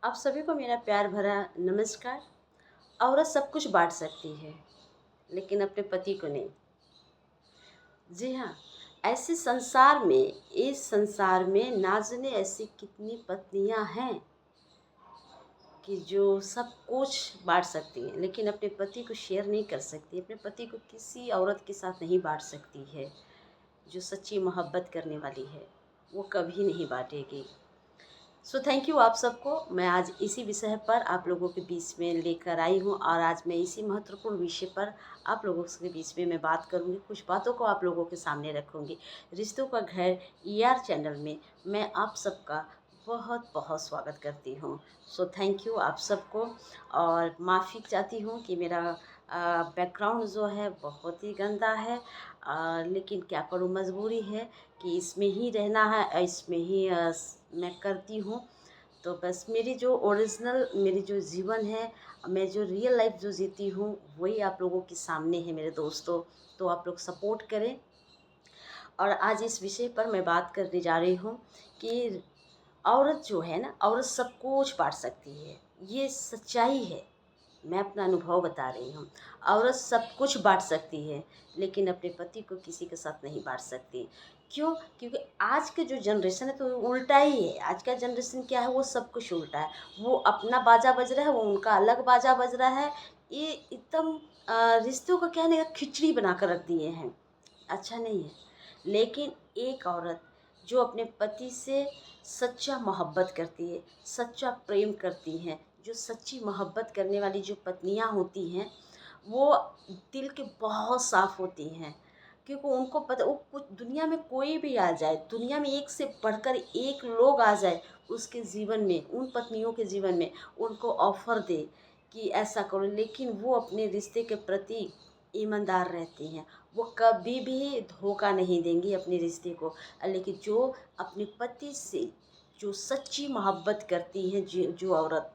आप सभी को मेरा प्यार भरा नमस्कार। औरत सब कुछ बांट सकती है, लेकिन अपने पति को नहीं। जी हाँ, ऐसे संसार में, इस संसार में ना जाने ऐसी कितनी पत्नियां हैं कि जो सब कुछ बांट सकती हैं, लेकिन अपने पति को शेयर नहीं कर सकती। अपने पति को किसी औरत के साथ नहीं बांट सकती है। जो सच्ची मोहब्बत करने वाली है, वो कभी नहीं बांटेगी। सो थैंक यू आप सबको। मैं आज इसी विषय पर आप लोगों के बीच में लेकर आई हूँ, और आज मैं इसी महत्वपूर्ण विषय पर आप लोगों के बीच में मैं बात करूँगी। कुछ बातों को आप लोगों के सामने रखूँगी। रिश्तों का घर ER चैनल में मैं आप सबका बहुत बहुत स्वागत करती हूँ। सो थैंक यू आप सबको। और माफ़ी चाहती हूँ कि मेरा बैकग्राउंड जो है बहुत ही गंदा है, लेकिन क्या करूँ, मजबूरी है कि इसमें ही रहना है, इसमें ही मैं करती हूँ। तो बस मेरी जो ओरिजिनल मेरी जो जीवन है, मैं जो रियल लाइफ जो जीती हूँ, वही आप लोगों के सामने है मेरे दोस्तों। तो आप लोग सपोर्ट करें। और आज इस विषय पर मैं बात करने जा रही हूँ कि औरत जो है ना, औरत सब कुछ बांट सकती है। ये सच्चाई है। मैं अपना अनुभव बता रही हूँ। औरत सब कुछ बांट सकती है, लेकिन अपने पति को किसी के साथ नहीं बांट सकती। क्यों? क्योंकि आज के जो जनरेशन है तो उल्टा ही है। आज का जनरेशन क्या है, वो सब कुछ उल्टा है। वो अपना बाजा बज रहा है, वो उनका अलग बाजा बज रहा है। ये एकदम रिश्तों का क्या नहीं, खिचड़ी बना कर रख दिए हैं। अच्छा नहीं है। लेकिन एक औरत जो अपने पति से सच्चा मोहब्बत करती है, सच्चा प्रेम करती हैं, जो सच्ची मोहब्बत करने वाली जो पत्नियां होती हैं, वो दिल के बहुत साफ़ होती हैं। क्योंकि उनको पता, वो कुछ दुनिया में कोई भी आ जाए, दुनिया में एक से बढ़कर एक लोग आ जाए उसके जीवन में, उन पत्नियों के जीवन में, उनको ऑफ़र दे कि ऐसा करो, लेकिन वो अपने रिश्ते के प्रति ईमानदार रहती हैं। वो कभी भी धोखा नहीं देंगी अपने रिश्ते को। लेकिन जो अपने पति से जो सच्ची मोहब्बत करती हैं, जो औरत,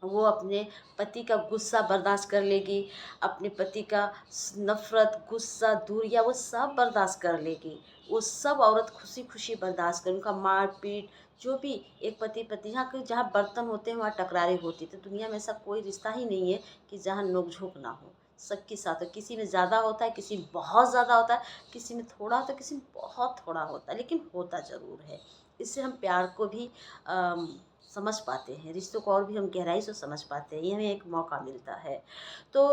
वो अपने पति का गुस्सा बर्दाश्त कर लेगी, अपने पति का नफ़रत, गुस्सा, दूरियां, वो सब बर्दाश्त कर लेगी। वो सब औरत खुशी खुशी बर्दाश्त कर, उनका मार पीट, जो भी एक पति पत्नी, जहाँ बर्तन होते हैं वहाँ टकरारें होती। तो दुनिया में ऐसा कोई रिश्ता ही नहीं है कि जहाँ नोक-झोंक ना हो। सबके साथ है। किसी में ज़्यादा होता है, किसी में बहुत ज़्यादा होता है, किसी में थोड़ा होता है, किसी में बहुत थोड़ा होता है, लेकिन होता ज़रूर है। इससे हम प्यार को भी अम, समझ पाते हैं, रिश्तों को और भी हम गहराई से समझ पाते हैं। ये हमें एक मौका मिलता है। तो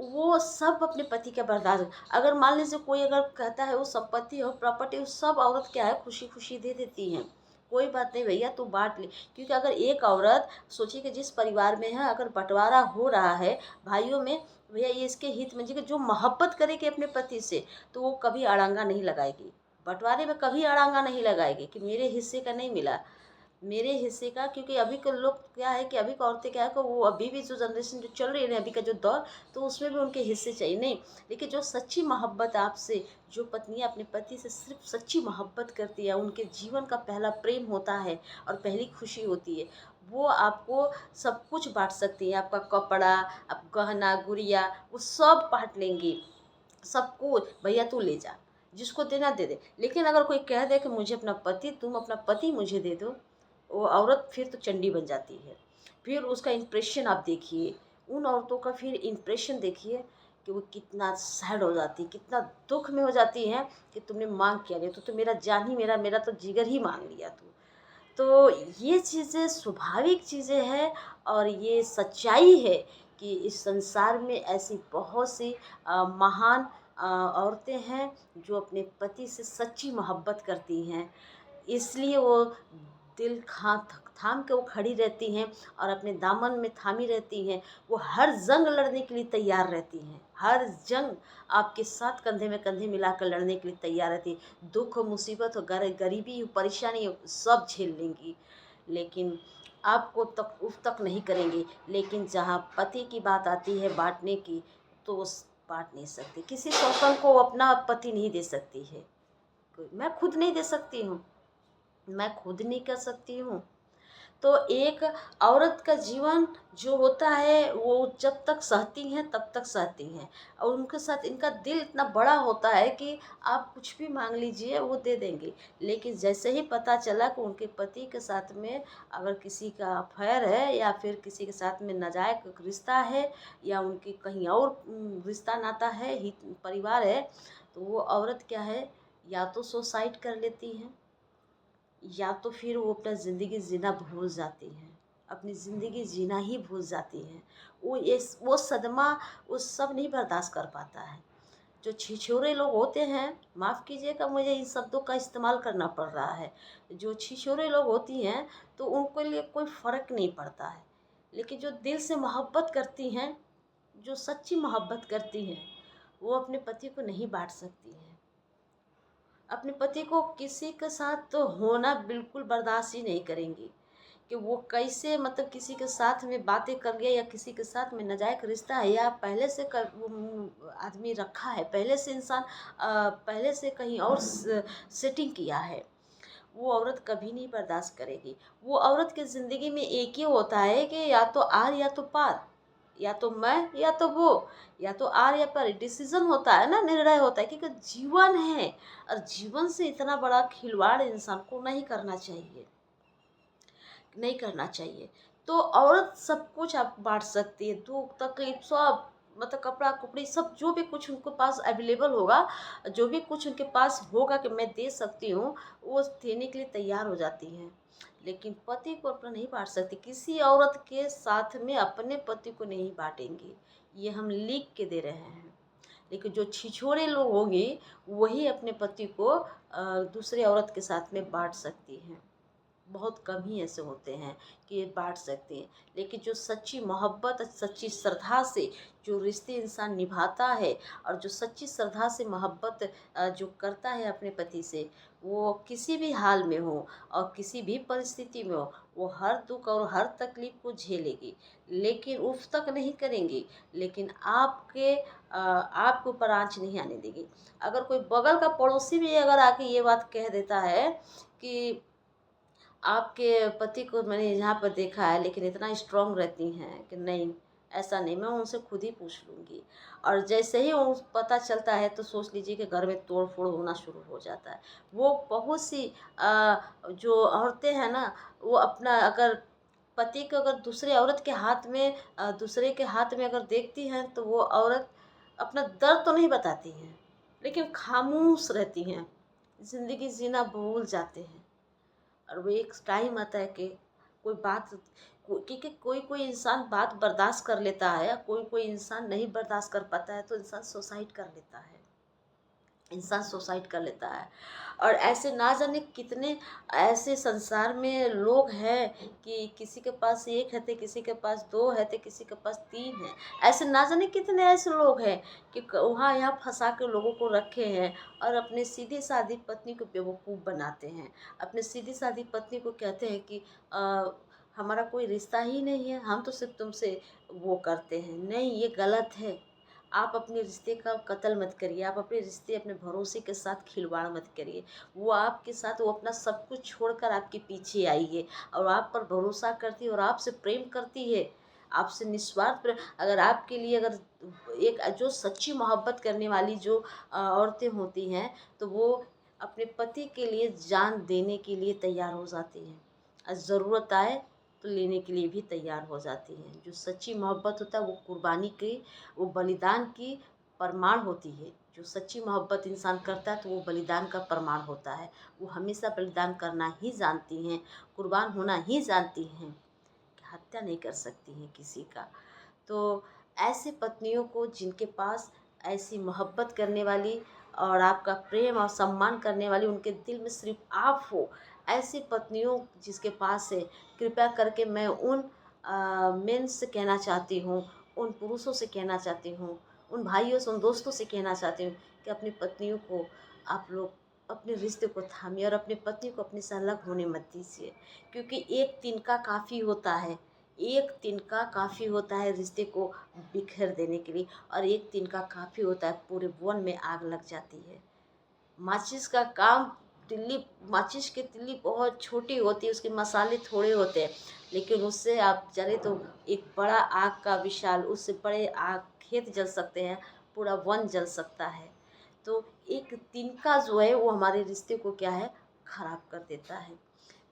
वो सब अपने पति का बर्दाश्त, अगर मान लीजिए कोई अगर कहता है वो संपत्ति और प्रॉपर्टी, वो सब औरत क्या है, खुशी खुशी दे देती हैं। कोई बात नहीं भैया, तू बांट ले। क्योंकि अगर एक औरत सोचिए कि जिस परिवार में है, अगर बंटवारा हो रहा है भाइयों में, भैया ये इसके हित में, जी कि जो मोहब्बत करेगी अपने पति से, तो वो कभी अड़ांगा नहीं लगाएगी। बंटवारे में कभी अड़ांगा नहीं लगाएगी कि मेरे हिस्से का नहीं मिला, मेरे हिस्से का। क्योंकि अभी के लोग क्या है कि अभी की औरतें क्या है कि वो अभी भी जो जनरेशन जो चल रही है ना, अभी का जो दौर, तो उसमें भी उनके हिस्से चाहिए नहीं। लेकिन जो सच्ची मोहब्बत आपसे, जो पत्नियां अपने पति से सिर्फ सच्ची मोहब्बत करती है, उनके जीवन का पहला प्रेम होता है और पहली खुशी होती है, वो आपको सब कुछ बांट सकती है। आपका कपड़ा, आप गहना गुड़िया, वो सब बांट लेंगी। सब कुछ भैया तू ले जा, जिसको देना दे दे। लेकिन अगर कोई कह दे कि मुझे अपना पति, तुम अपना पति मुझे दे दो, वो औरत फिर तो चंडी बन जाती है। फिर उसका इम्प्रेशन आप देखिए, उन औरतों का फिर इम्प्रेशन देखिए कि वो कितना सैड हो जाती है, कितना दुख में हो जाती हैं कि तुमने मांग क्या लिया, तो मेरा जान ही, मेरा मेरा तो जिगर ही मांग लिया तू। तो ये चीज़ें स्वाभाविक चीज़ें हैं, और ये सच्चाई है कि इस संसार में ऐसी बहुत सी महान औरतें हैं जो अपने पति से सच्ची मोहब्बत करती हैं। इसलिए वो दिल थाम के वो खड़ी रहती हैं, और अपने दामन में थामी रहती हैं। वो हर जंग लड़ने के लिए तैयार रहती हैं, हर जंग आपके साथ कंधे में कंधे मिलाकर लड़ने के लिए तैयार रहती है। दुख हो, मुसीबत हो, गरीबी हो, परेशानी हो, सब झेल लेंगी। लेकिन आपको तक उफ तक नहीं करेंगी। लेकिन जहाँ पति की बात आती है बांटने की, तो वो बांट नहीं सकती। किसी सौतन को अपना पति नहीं दे सकती है। मैं खुद नहीं दे सकती हूँ, मैं खुद नहीं कर सकती हूँ, तो एक औरत का जीवन जो होता है वो जब तक सहती हैं तब तक सहती हैं, और उनके साथ इनका दिल इतना बड़ा होता है कि आप कुछ भी मांग लीजिए वो दे देंगी। लेकिन जैसे ही पता चला कि उनके पति के साथ में अगर किसी का अफेयर है या फिर किसी के साथ में नाजायज रिश्ता है या उनकी कहीं और रिश्ता नाता है, हित परिवार है, तो वो औरत क्या है, या तो सुसाइड कर लेती है या तो फिर वो अपना ज़िंदगी जीना भूल जाती हैं, अपनी ज़िंदगी जीना ही भूल जाती हैं। वो सदमा वो सब नहीं बर्दाश्त कर पाता है। जो छिछोरे लोग होते हैं, माफ़ कीजिएगा मुझे इन शब्दों का इस्तेमाल करना पड़ रहा है, जो छिछोरे लोग होती हैं तो उनके लिए कोई फ़र्क नहीं पड़ता है। लेकिन जो दिल से मोहब्बत करती हैं, जो सच्ची मोहब्बत करती हैं, वो अपने पति को नहीं बाँट सकती हैं। अपने पति को किसी के साथ तो होना बिल्कुल बर्दाश्त ही नहीं करेंगी कि वो कैसे, मतलब किसी के साथ में बातें कर लिया या किसी के साथ में नाजायज रिश्ता है या पहले से वो आदमी रखा है, पहले से इंसान पहले से कहीं और सेटिंग किया है, वो औरत कभी नहीं बर्दाश्त करेगी। वो औरत की ज़िंदगी में एक ही होता है कि या तो आर या तो पार, या तो मैं या तो वो, या तो आर या पार, डिसीजन होता है ना, निर्णय होता है, क्योंकि जीवन है और जीवन से इतना बड़ा खिलवाड़ इंसान को नहीं करना चाहिए, नहीं करना चाहिए। तो औरत सब कुछ आप बाँट सकती है, दुःख तकलीफ सब, मतलब कपड़ा कुपड़ी सब, जो भी कुछ उनके पास अवेलेबल होगा, जो भी कुछ उनके पास होगा कि मैं दे सकती हूँ, वो देने के लिए तैयार हो जाती हैं। लेकिन पति को अपना नहीं बाँट सकती, किसी औरत के साथ में अपने पति को नहीं बाँटेंगी, ये हम लिख के दे रहे हैं। लेकिन जो छिछोरे लोग होंगे वही अपने पति को दूसरे औरत के साथ में बाँट सकती हैं। बहुत कम ही ऐसे होते हैं कि ये बाँट सकते हैं। लेकिन जो सच्ची मोहब्बत, सच्ची श्रद्धा से जो रिश्ते इंसान निभाता है और जो सच्ची श्रद्धा से मोहब्बत जो करता है अपने पति से, वो किसी भी हाल में हो और किसी भी परिस्थिति में हो, वो हर दुख और हर तकलीफ को झेलेगी, लेकिन उफ़ तक नहीं करेंगी, लेकिन आपके ऊपर आँच नहीं आने देगी। अगर कोई बगल का पड़ोसी भी अगर आके ये बात कह देता है कि आपके पति को मैंने यहाँ पर देखा है लेकिन इतना स्ट्रॉन्ग रहती हैं कि नहीं, ऐसा नहीं, मैं उनसे खुद ही पूछ लूँगी। और जैसे ही वो पता चलता है तो सोच लीजिए कि घर में तोड़-फोड़ होना शुरू हो जाता है। वो बहुत सी जो औरतें हैं ना, वो अपना अगर पति को अगर दूसरे औरत के हाथ में दूसरे के हाथ में अगर देखती हैं तो वो औरत अपना दर्द तो नहीं बताती हैं, लेकिन खामोश रहती हैं, ज़िंदगी जीना भूल जाते हैं। और वो एक टाइम आता है कि कोई बात, क्योंकि कोई कोई इंसान बात बर्दाश्त कर लेता है, कोई कोई इंसान नहीं बर्दाश्त कर पाता है, तो इंसान सुसाइड कर लेता है, इंसान सुसाइड कर लेता है। और ऐसे ना जाने कितने ऐसे संसार में लोग हैं कि किसी के पास एक है तो किसी के पास दो है तो किसी के पास तीन है, ऐसे ना जाने कितने ऐसे लोग हैं कि वहाँ यहाँ फंसा के लोगों को रखे हैं और अपने सीधी सादी पत्नी को बेवकूफ़ बनाते हैं, अपने सीधी सादी पत्नी को कहते हैं कि हमारा कोई रिश्ता ही नहीं है, हम तो सिर्फ तुमसे वो करते हैं। नहीं, ये गलत है। आप अपने रिश्ते का कत्ल मत करिए, आप अपने रिश्ते, अपने भरोसे के साथ खिलवाड़ मत करिए। वो आपके साथ, वो अपना सब कुछ छोड़कर आपके पीछे आई है और आप पर भरोसा करती है और आपसे प्रेम करती है, आपसे निस्वार्थ प्रेम। अगर आपके लिए अगर एक जो सच्ची मोहब्बत करने वाली जो औरतें होती हैं, तो वो अपने पति के लिए जान देने के लिए तैयार हो जाती हैं और ज़रूरत आए तो लेने के लिए भी तैयार हो जाती हैं। जो सच्ची मोहब्बत होता है वो कुर्बानी की, वो बलिदान की प्रमाण होती है। जो सच्ची मोहब्बत इंसान करता है तो वो बलिदान का प्रमाण होता है। वो हमेशा बलिदान करना ही जानती हैं, कुर्बान होना ही जानती हैं, हत्या नहीं कर सकती हैं किसी का। तो ऐसी पत्नियों को जिनके पास ऐसी मोहब्बत करने वाली और आपका प्रेम और सम्मान करने वाली, उनके दिल में सिर्फ आप हो, ऐसी पत्नियों जिसके पास है, कृपया करके मैं उन मेन से कहना चाहती हूँ, उन पुरुषों से कहना चाहती हूँ, उन भाइयों से, उन दोस्तों से कहना चाहती हूँ कि अपनी पत्नियों को आप लोग अपने रिश्ते को थामिए और अपनी पत्नी को अपने से अलग होने मत दीजिए, क्योंकि एक तिनका काफ़ी होता है, एक तिनका काफ़ी होता है रिश्ते को बिखेर देने के लिए, और एक तिनका काफ़ी होता है पूरे वन में आग लग जाती है। माचिस का काम तिल्ली, माचिस की तिल्ली बहुत छोटी होती है, उसके मसाले थोड़े होते हैं, लेकिन उससे आप जले तो एक बड़ा आग का विशाल, उससे बड़े आग खेत जल सकते हैं, पूरा वन जल सकता है। तो एक तिनका जो है वो हमारे रिश्ते को क्या है, खराब कर देता है।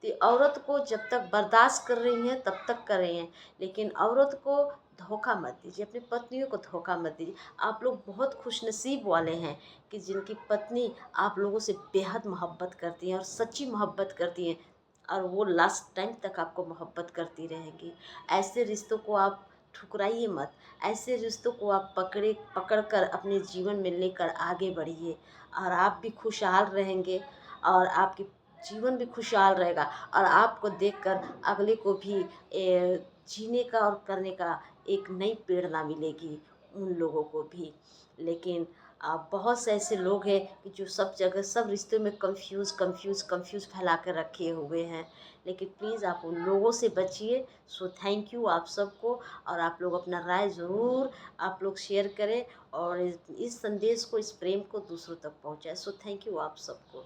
तो औरत को जब तक बर्दाश्त कर रही हैं तब तक कर रही हैं, लेकिन औरत को धोखा मत दीजिए, अपनी पत्नियों को धोखा मत दीजिए। आप लोग बहुत खुशनसीब वाले हैं कि जिनकी पत्नी आप लोगों से बेहद मोहब्बत करती हैं और सच्ची मोहब्बत करती हैं, और वो लास्ट टाइम तक आपको मोहब्बत करती रहेंगी। ऐसे रिश्तों को आप ठुकराइए मत, ऐसे रिश्तों को आप पकड़ कर अपने जीवन में लेकर आगे बढ़िए, और आप भी खुशहाल रहेंगे, और आपकी जीवन भी खुशहाल रहेगा, और आपको देखकर अगले को भी जीने का और करने का एक नई प्रेरणा मिलेगी, उन लोगों को भी। लेकिन बहुत से ऐसे लोग हैं कि जो सब जगह सब रिश्तों में कंफ्यूज फैला कर रखे हुए हैं। लेकिन प्लीज़ आप उन लोगों से बचिए। सो थैंक यू आप सबको, और आप लोग अपना राय ज़रूर आप लोग शेयर करें, और इस संदेश को, इस प्रेम को दूसरों तक पहुंचाएं। सो थैंक यू आप सबको।